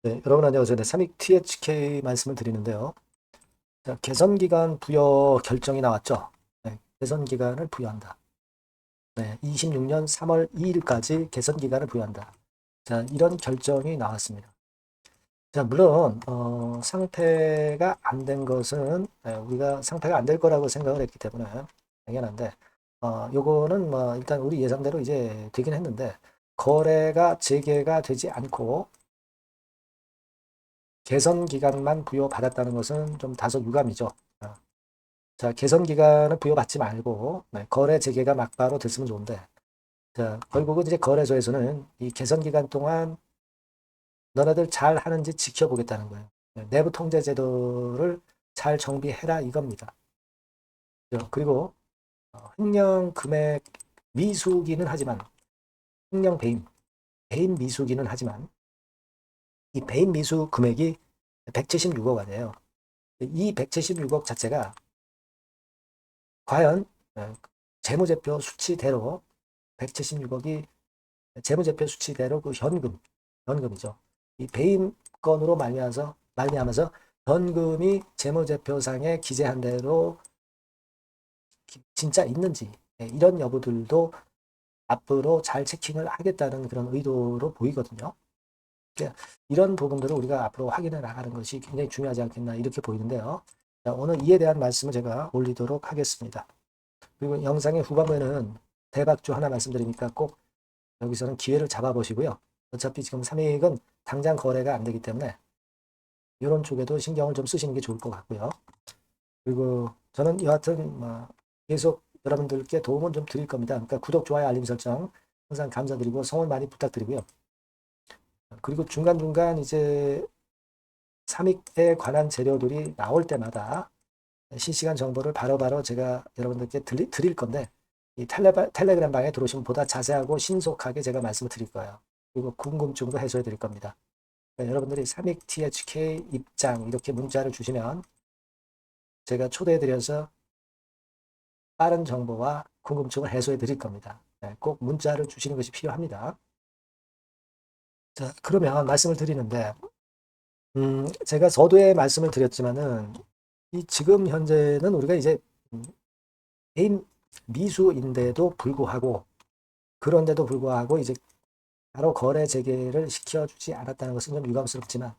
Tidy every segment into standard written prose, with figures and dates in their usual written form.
네, 여러분 안녕하세요. 네, 삼익 THK 말씀을 드리는데요. 자, 개선 기간 부여 결정이 나왔죠. 네, 개선 기간을 부여한다. 네, 26년 3월 2일까지 개선 기간을 부여한다. 자, 이런 결정이 나왔습니다. 자, 물론 상태가 안 된 것은 우리가 상태가 안 될 거라고 생각을 했기 때문에 당연한데 요거는 뭐 일단 우리 예상대로 이제 되긴 했는데 거래가 재개가 되지 않고 개선 기간만 부여받았다는 것은 좀 다소 유감이죠. 어, 자, 개선 기간을 부여받지 말고 거래 재개가 막바로 됐으면 좋은데, 자, 결국은 이제 거래소에서는 이 개선 기간 동안 너네들 잘 하는지 지켜보겠다는 거예요. 내부 통제 제도를 잘 정비해라 이겁니다. 그리고 횡령 금액 미수기는 하지만 횡령 배임 미수기는 하지만 이 배임 미수 금액이 176억 원이에요. 이 176억 자체가 과연 재무제표 수치대로 176억이 재무제표 수치대로 그 현금이죠. 이 배임 건으로 말미암아서 현금이 재무제표상에 기재한 대로 진짜 있는지 이런 여부들도 앞으로 잘 체킹을 하겠다는 그런 의도로 보이거든요. 그러니까 이런 부분들을 우리가 앞으로 확인해 나가는 것이 굉장히 중요하지 않겠나 이렇게 보이는데요. 자, 오늘 이에 대한 말씀을 제가 올리도록 하겠습니다. 그리고 영상의 후반부에는 대박주 하나 말씀드리니까 꼭 여기서는 기회를 잡아보시고요. 어차피 지금 삼익은 당장 거래가 안 되기 때문에 이런 쪽에도 신경을 좀 쓰시는 게 좋을 것 같고요. 그리고 저는 여하튼 뭐 계속 여러분들께 도움을 좀 드릴 겁니다. 그러니까 구독, 좋아요, 알림 설정 항상 감사드리고 성원 많이 부탁드리고요. 그리고 중간중간 이제 삼익에 관한 재료들이 나올 때마다 실시간 정보를 바로바로 제가 여러분들께 드릴 건데 이 텔레그램 방에 들어오시면 보다 자세하고 신속하게 제가 말씀을 드릴 거예요. 그리고 궁금증도 해소해 드릴 겁니다. 그러니까 여러분들이 삼익 THK 입장 이렇게 문자를 주시면 제가 초대해 드려서 빠른 정보와 궁금증을 해소해 드릴 겁니다. 네, 꼭 문자를 주시는 것이 필요합니다. 자, 그러면 말씀을 드리는데 제가 서두에 말씀을 드렸지만은 이 지금 현재는 우리가 이제 개인 미수인데도 불구하고 그런데도 불구하고 이제 바로 거래 재개를 시켜주지 않았다는 것은 좀 유감스럽지만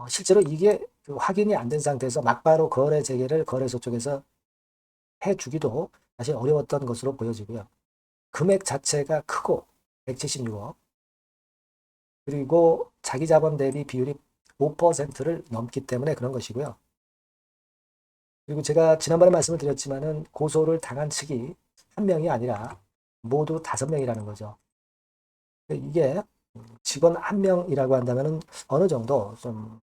실제로 이게 그 확인이 안 된 상태에서 막바로 거래 재개를 거래소 쪽에서 해주기도 사실 어려웠던 것으로 보여지고요. 금액 자체가 크고 176억 그리고 자기 자본 대비 비율이 5%를 넘기 때문에 그런 것이고요. 그리고 제가 지난번에 말씀을 드렸지만은 고소를 당한 측이 한 명이 아니라 모두 5명이라는 거죠. 이게 직원 한 명이라고 한다면은 어느 정도 좀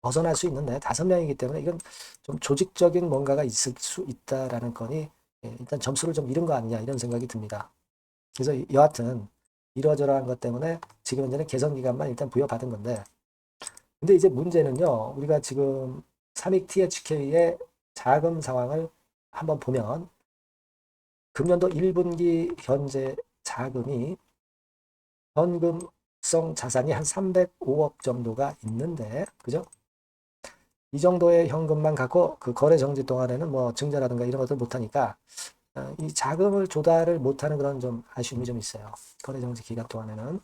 벗어날 수 있는데 5명이기 때문에 이건 좀 조직적인 뭔가가 있을 수 있다라는 거니 일단 점수를 좀 잃은 거 아니냐 이런 생각이 듭니다. 그래서 여하튼 이러저러한 것 때문에 지금 현재는 개선 기간만 일단 부여받은 건데 근데 이제 문제는요 우리가 지금 삼익 THK의 자금 상황을 한번 보면 금년도 1분기 현재 자금이 현금성 자산이 한 305억 정도가 있는데, 그죠? 이 정도의 현금만 갖고 그 거래 정지 동안에는 뭐 증자라든가 이런 것들 못하니까 이 자금을 조달을 못하는 그런 좀 아쉬움이 좀 있어요. 거래 정지 기간 동안에는.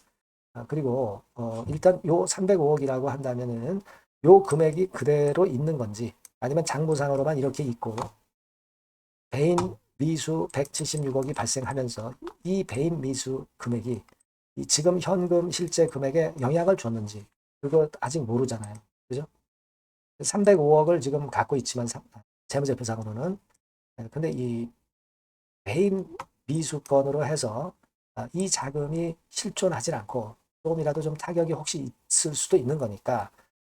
그리고 일단 요 305억이라고 한다면은 요 금액이 그대로 있는 건지 아니면 장부상으로만 이렇게 있고 배임 미수 176억이 발생하면서 이 배임 미수 금액이 이 지금 현금 실제 금액에 영향을 줬는지 그거 아직 모르잖아요. 그죠? 305억을 지금 갖고 있지만 재무제표상으로는 근데 이 배임 미수건으로 해서 이 자금이 실존하지 않고 조금이라도 좀 타격이 혹시 있을 수도 있는 거니까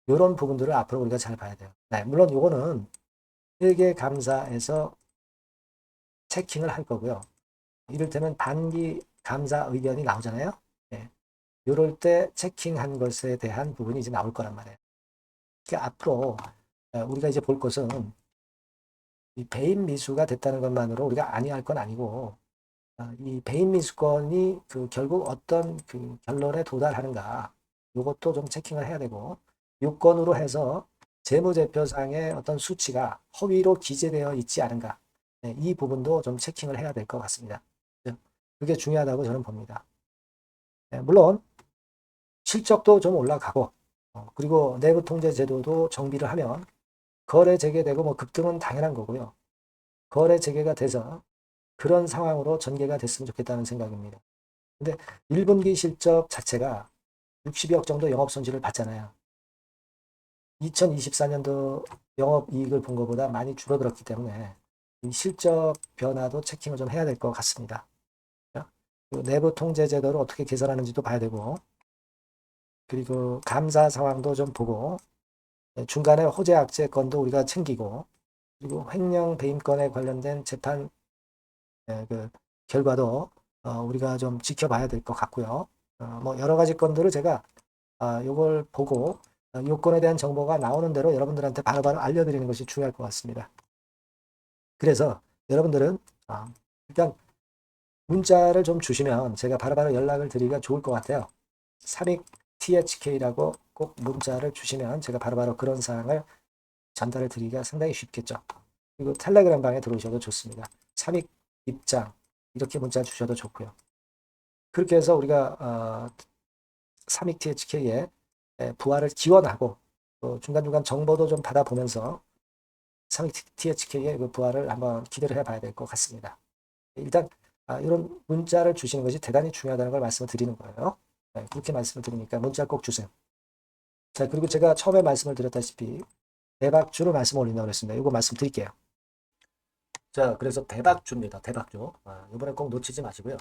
이런 부분들을 앞으로 우리가 잘 봐야 돼요. 네, 물론 이거는 회계 감사에서 체킹을 할 거고요. 이를테면 단기 감사 의견이 나오잖아요. 네, 이럴 때 체킹한 것에 대한 부분이 이제 나올 거란 말이에요. 그러니까 앞으로 우리가 이제 볼 것은 이 배임 미수가 됐다는 것만으로 우리가 아니할 건 아니고 이 배임 미수건이 그 결국 어떤 그 결론에 도달하는가 이것도 좀 체킹을 해야 되고, 요건으로 해서 재무제표상의 어떤 수치가 허위로 기재되어 있지 않은가, 네, 이 부분도 좀 체킹을 해야 될 것 같습니다. 그게 중요하다고 저는 봅니다. 네, 물론 실적도 좀 올라가고, 그리고 내부 통제 제도도 정비를 하면 거래 재개되고 뭐 급등은 당연한 거고요. 거래 재개가 돼서 그런 상황으로 전개가 됐으면 좋겠다는 생각입니다. 근데 1분기 실적 자체가 60억 정도 영업 손실을 봤잖아요. 2024년도 영업이익을 본 것보다 많이 줄어들었기 때문에 이 실적 변화도 체킹을 좀 해야 될 것 같습니다. 내부 통제 제도를 어떻게 개선하는지도 봐야 되고, 그리고 감사 상황도 좀 보고, 중간에 호재 악재 건도 우리가 챙기고, 그리고 횡령 배임건에 관련된 재판 그 결과도 우리가 좀 지켜봐야 될 것 같고요. 뭐 여러 가지 건들을 제가 요걸 보고 요건에 대한 정보가 나오는 대로 여러분들한테 바로바로 알려드리는 것이 중요할 것 같습니다. 그래서 여러분들은 일단 문자를 좀 주시면 제가 바로바로 연락을 드리기가 좋을 것 같아요. 삼익 THK라고 꼭 문자를 주시면 제가 바로바로 그런 사항을 전달을 드리기가 상당히 쉽겠죠. 그리고 텔레그램 방에 들어오셔도 좋습니다. 삼익 입장 이렇게 문자 주셔도 좋고요. 그렇게 해서 우리가 삼익 THK의 부활을 기원하고 또 중간중간 정보도 좀 받아보면서 삼익 THK의 그 부활을 한번 기대를 해봐야 될 것 같습니다. 일단 이런 문자를 주시는 것이 대단히 중요하다는 걸 말씀을 드리는 거예요. 네, 그렇게 말씀을 드리니까 문자 꼭 주세요. 자, 그리고 제가 처음에 말씀을 드렸다시피 대박주로 말씀 올린다고 했습니다. 이거 말씀드릴게요. 자, 그래서 대박주입니다. 대박주. 이번에 꼭 놓치지 마시고요.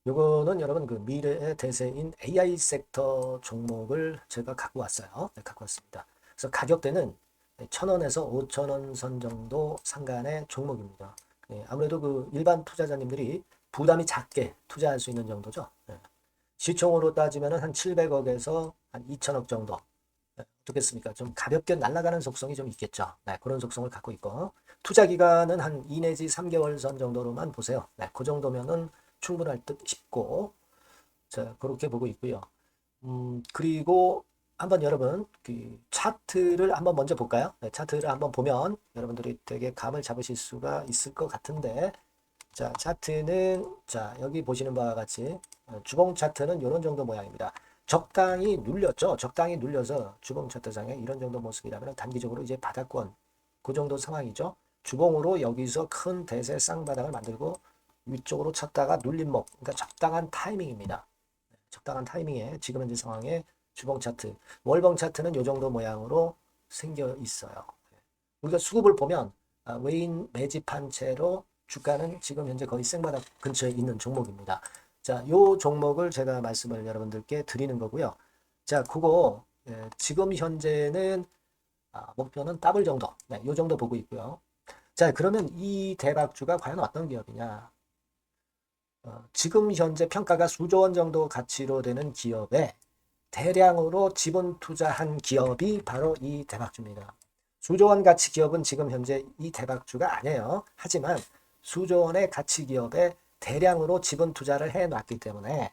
요거는 여러분 그 미래의 대세인 AI 섹터 종목을 제가 갖고 왔어요. 네, 갖고 왔습니다. 그래서 가격대는 1,000원에서 5,000원 선 정도 상간의 종목입니다. 네, 아무래도 그 일반 투자자님들이 부담이 작게 투자할 수 있는 정도죠. 네. 시총으로 따지면 한 700억에서 한 2,000억 정도. 네, 어떻겠습니까? 좀 가볍게 날아가는 속성이 좀 있겠죠. 네, 그런 속성을 갖고 있고 투자 기간은 한 2 내지 3개월 선 정도로만 보세요. 네, 그 정도면은 충분할 듯 싶고 자, 그렇게 보고 있고요. 그리고 한번 여러분 그 차트를 한번 먼저 볼까요? 네, 차트를 한번 보면 여러분들이 되게 감을 잡으실 수가 있을 것 같은데 자, 차트는 자, 여기 보시는 바와 같이 주봉 차트는 이런 정도 모양입니다. 적당히 눌렸죠. 적당히 눌려서 주봉 차트상에 이런 정도 모습이라면 단기적으로 이제 바닥권 그 정도 상황이죠. 주봉으로 여기서 큰 대세 쌍바닥을 만들고 위쪽으로 쳤다가 눌림목 그러니까 적당한 타이밍입니다. 적당한 타이밍에 지금 현재 상황에 주봉 차트, 월봉 차트는 이 정도 모양으로 생겨 있어요. 우리가 수급을 보면 외인 매집한 채로 주가는 지금 현재 거의 생바닥 근처에 있는 종목입니다. 자, 요 종목을 제가 말씀을 여러분들께 드리는 거고요. 자, 그거 지금 현재는 목표는 더블 정도, 네, 요 정도 보고 있고요. 자, 그러면 이 대박주가 과연 어떤 기업이냐? 지금 현재 평가가 수조 원 정도 가치로 되는 기업에 대량으로 지분 투자한 기업이 바로 이 대박주입니다. 수조 원 가치 기업은 지금 현재 이 대박주가 아니에요. 하지만 수조 원의 가치 기업에 대량으로 지분 투자를 해놨기 때문에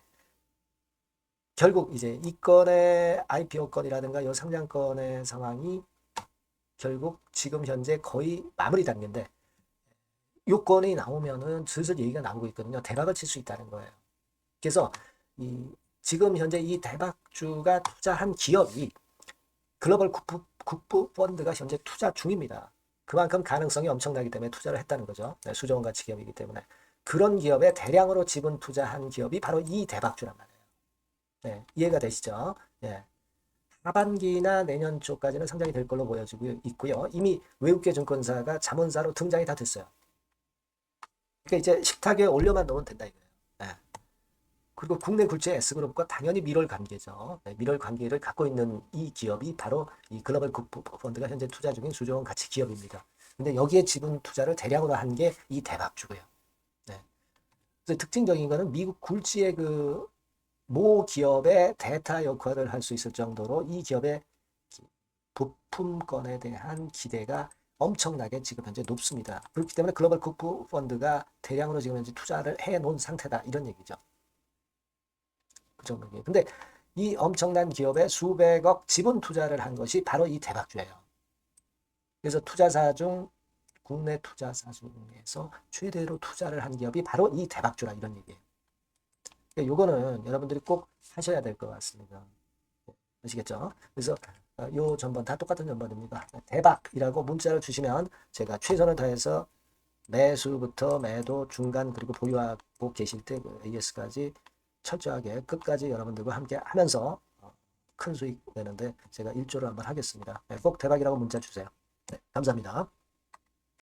결국 이제 이 건의 IPO 건이라든가 이 상장건의 상황이 결국 지금 현재 거의 마무리 단계인데 요건이 나오면은 슬슬 얘기가 나오고 있거든요. 대박을 칠 수 있다는 거예요. 그래서 지금 현재 이 대박주가 투자한 기업이 글로벌 국부 펀드가 현재 투자 중입니다. 그만큼 가능성이 엄청나기 때문에 투자를 했다는 거죠. 네, 수조원 가치 기업이기 때문에. 그런 기업에 대량으로 지분 투자한 기업이 바로 이 대박주란 말이에요. 네, 이해가 되시죠? 네. 하반기나 내년 초까지는 상장이 될 걸로 보여지고 있고요. 이미 외국계 증권사가 자문사로 등장이 다 됐어요. 그러니까 이제 식탁에 올려만 놓으면 된다 이거예요. 네. 그리고 국내 굴지의 S그룹과 당연히 밀월 관계죠. 네, 밀월 관계를 갖고 있는 이 기업이 바로 이 글로벌 국부 펀드가 현재 투자 중인 수조원 가치 기업입니다. 근데 여기에 지분 투자를 대량으로 한 게 이 대박주고요. 네. 그래서 특징적인 거는 미국 굴지의 그 모 기업의 대타 역할을 할 수 있을 정도로 이 기업의 부품권에 대한 기대가 엄청나게 지금 현재 높습니다. 그렇기 때문에 글로벌 국부 펀드가 대량으로 지금 현재 투자를 해 놓은 상태다 이런 얘기죠. 그 정도. 근데 이 엄청난 기업에 수백억 지분 투자를 한 것이 바로 이 대박주예요. 그래서 투자사 중 국내 투자사 중에서 최대로 투자를 한 기업이 바로 이 대박주라 이런 얘기예요. 그러니까 요거는 여러분들이 꼭 하셔야 될 것 같습니다. 아시겠죠? 그래서 요 전번 다 똑같은 전번입니다. 대박이라고 문자를 주시면 제가 최선을 다해서 매수부터 매도, 중간 그리고 보유하고 계실 때 그 AS까지 철저하게 끝까지 여러분들과 함께 하면서 큰 수익 내는데 제가 일조를 한번 하겠습니다. 네, 꼭 대박이라고 문자 주세요. 네, 감사합니다.